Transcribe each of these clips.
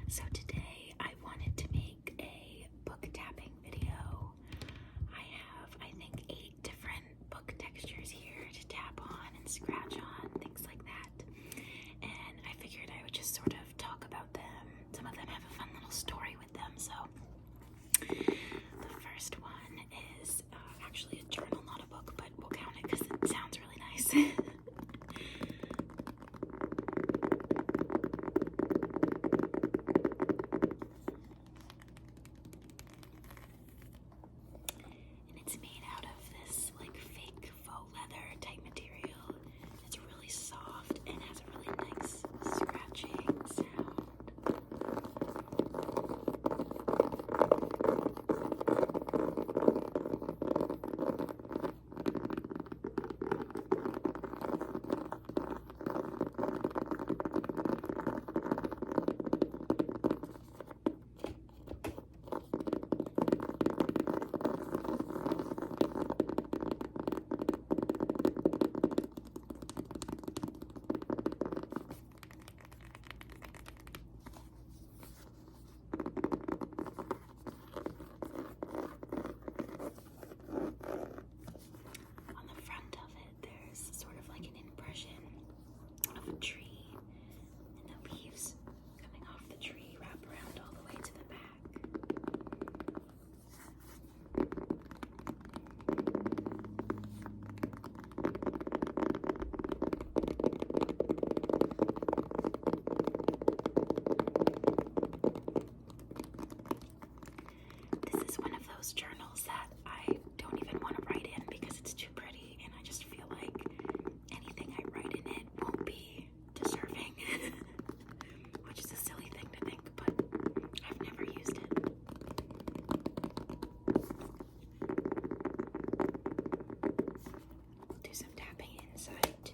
So today I wanted to make a book tapping video. I have, I think, 8 different book textures here to tap on and scratch on, things like that. And I figured I would just sort of talk about them. Some of them have a fun little story with them. So the first one is actually a journal, not a book, but we'll count it because it sounds really nice. It's made out of this like fake faux leather type material. It's really soft and has a really nice scratching sound. A tree, and the leaves coming off the tree wrap around all the way to the back. This is one of those journals that I don't even want to write in because it's too pretty, and I just feel like anything I write in it won't be deserving, which is a silly thing to think, but I've never used it. We'll do some tapping inside too.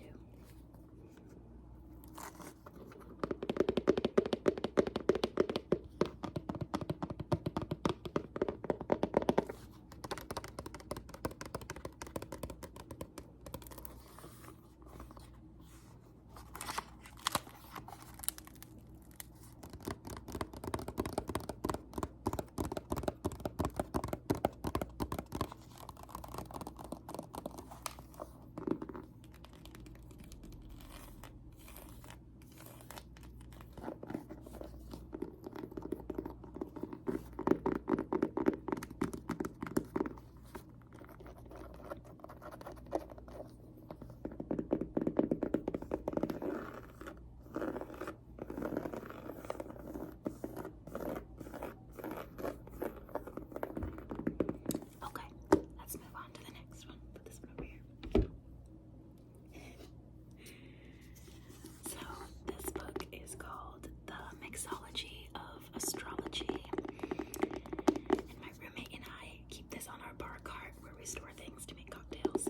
Mixology of Astrology, and my roommate and I keep this on our bar cart where we store things to make cocktails,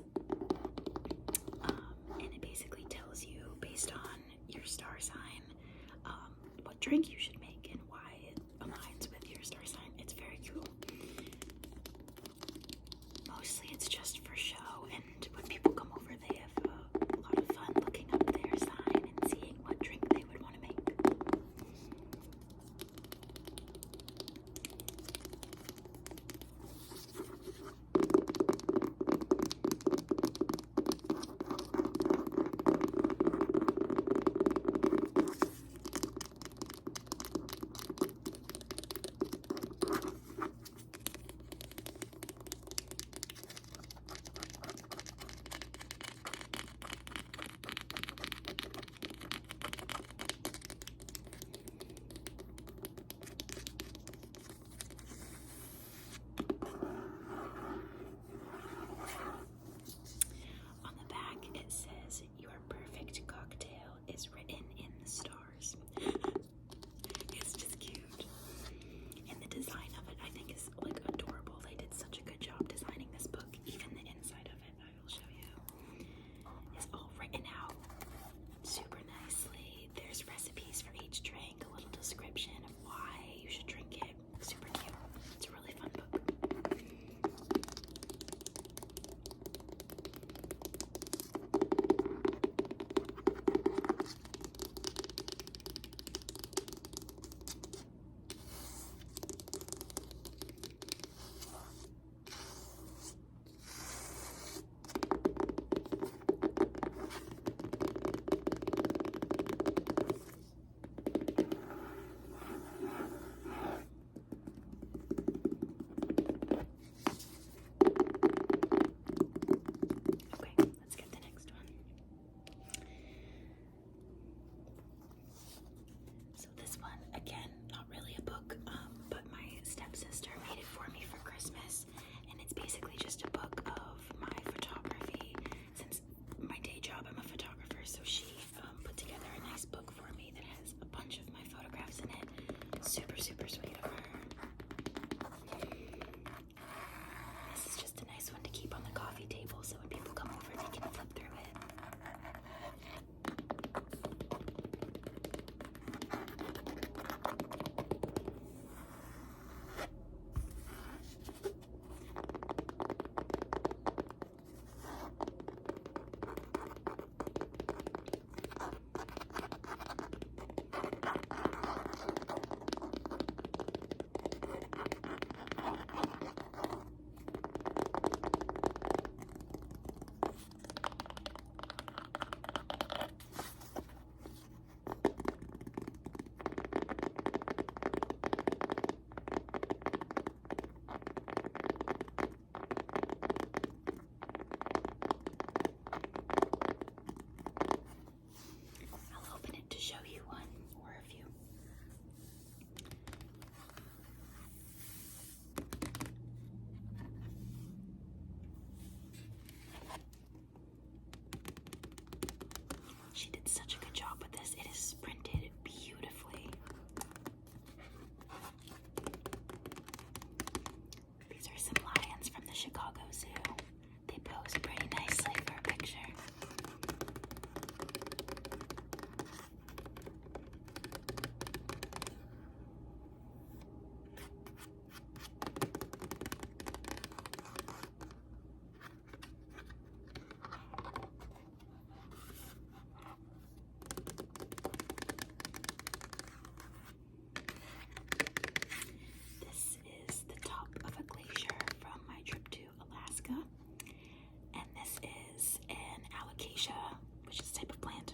and it basically tells you based on your star sign what drink you should make and why it aligns with your star sign. It's very cool. Mostly it's just for show, and when people come over they have a lot of fun looking up their sign and seeing what drink they would want to make. She did such a good job with this. It is printed beautifully. These are some lions from the Chicago Zoo. They pose pretty nicely for a picture. This is the top of a glacier from my trip to Alaska. And this is an alocasia, which is a type of plant,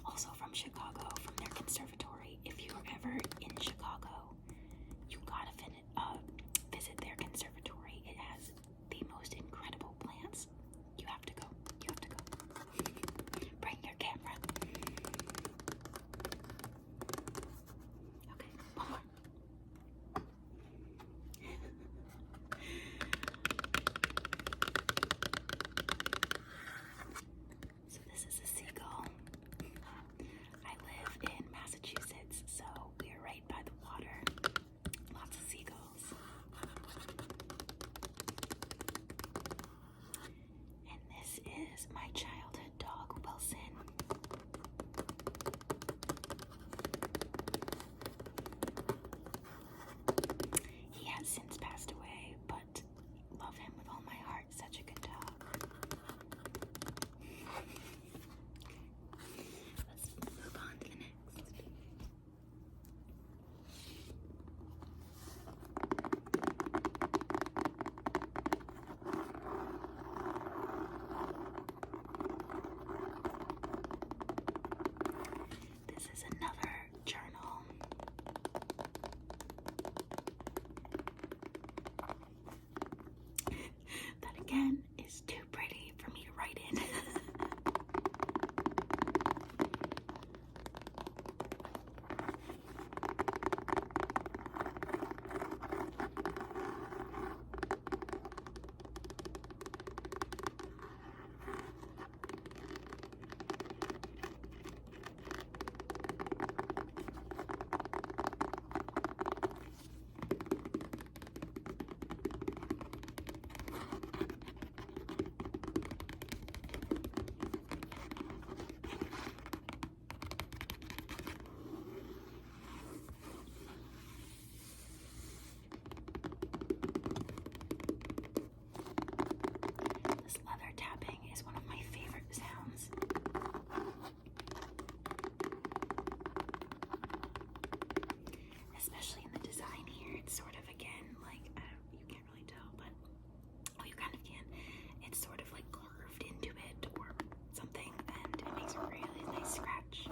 also from Chicago, from their conservatory. If you're ever in Chicago, you gotta visit their conservatory. It has the most incredible plants. You have to go. You have to go. Bring your camera. Okay, one more. So this is a seagull. I live in Massachusetts, so we are right by the water. Lots of seagulls. And this is my childhood dog, Wilson. He has since passed away, but love him with all my heart. Such a good dog. Let's move on to the next. This is another journal. That again is too pretty for me to write in. This leather tapping is one of my favorite sounds. Especially in the design here. It's sort of, again, like, you can't really tell, but, oh, you kind of can. It's sort of like carved into it or something, and it makes a really nice scratch.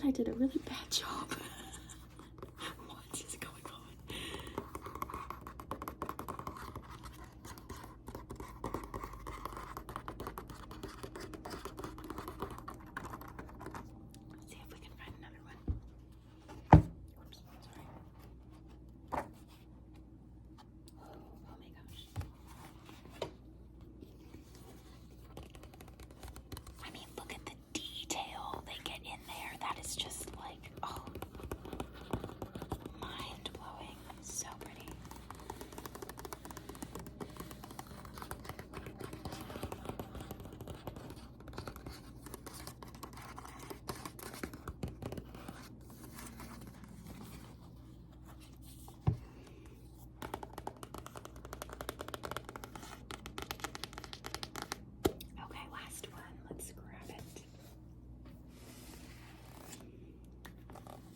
I did a really bad job. What is going on? Let's see if we can find another one. Oops, sorry. Oh my gosh. I mean, look at the detail they get in there. That is just like, oh, mind blowing. So pretty. Okay, last one. Let's grab it.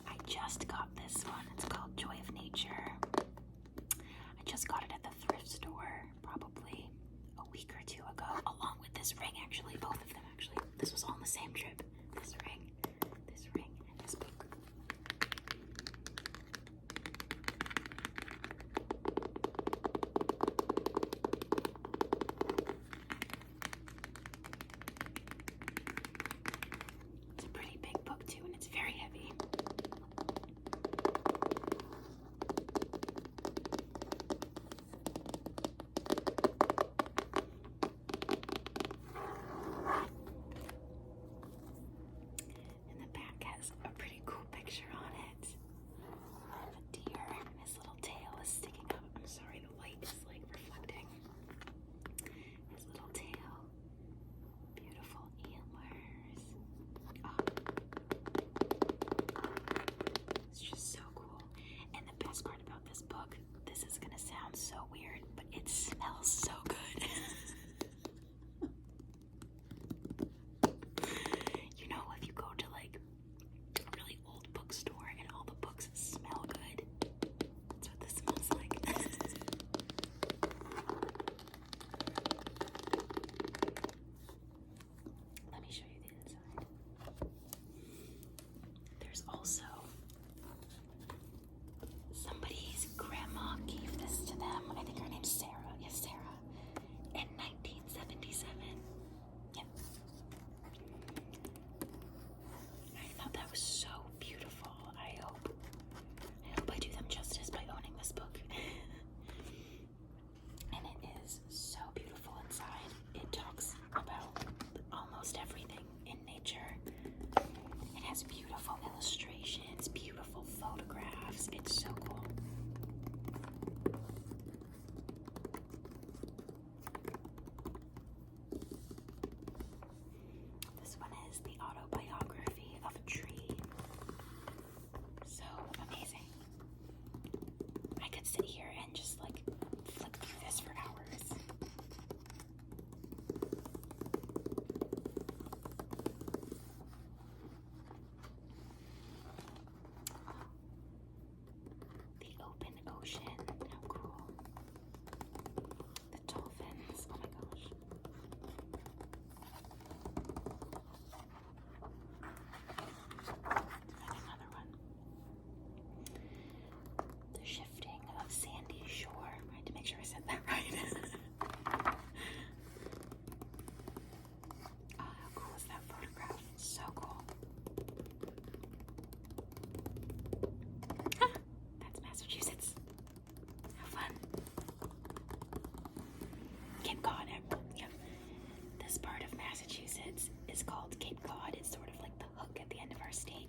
I just got this one. It's called Joy of Nature. I just got it at the thrift store probably a week or two ago, along with this ring, actually. Both of them, actually. This was all on the same trip. This ring, and this book. It's a pretty big book too, and it's very heavy. And the back has a pretty cool picture on it. Of a deer, and his little tail is sticking up. I'm sorry, the light is like reflecting. His little tail. Beautiful antlers. Oh. It's just so cool. And the best part about this book, this is gonna sound so weird, but it smells so good. You know, if you go to like a really old bookstore and all the books smell good, that's what this smells like. Let me show you the inside. There's also somebody's grandma gave this to them. I think her name's Sarah. Yes, Sarah. In 1977. Yep. I thought that was so beautiful. I hope I do them justice by owning this book. And it is so beautiful inside. It talks about almost everything in nature. It has beautiful illustrations, beautiful photographs. It's so cool. This one is the Autobiography of a Tree. So amazing. I could sit here and just like flip through this for hours. The open ocean, how cool. The dolphins, oh my gosh. And another one. The shifting of sandy shore. I had to make sure I said that right. Oh, how cool is that photograph? So cool. Ah, that's Massachusetts. How fun. Cape Cod. Yep. This part of Massachusetts is called Cape Cod. It's sort of like the hook at the end of our state.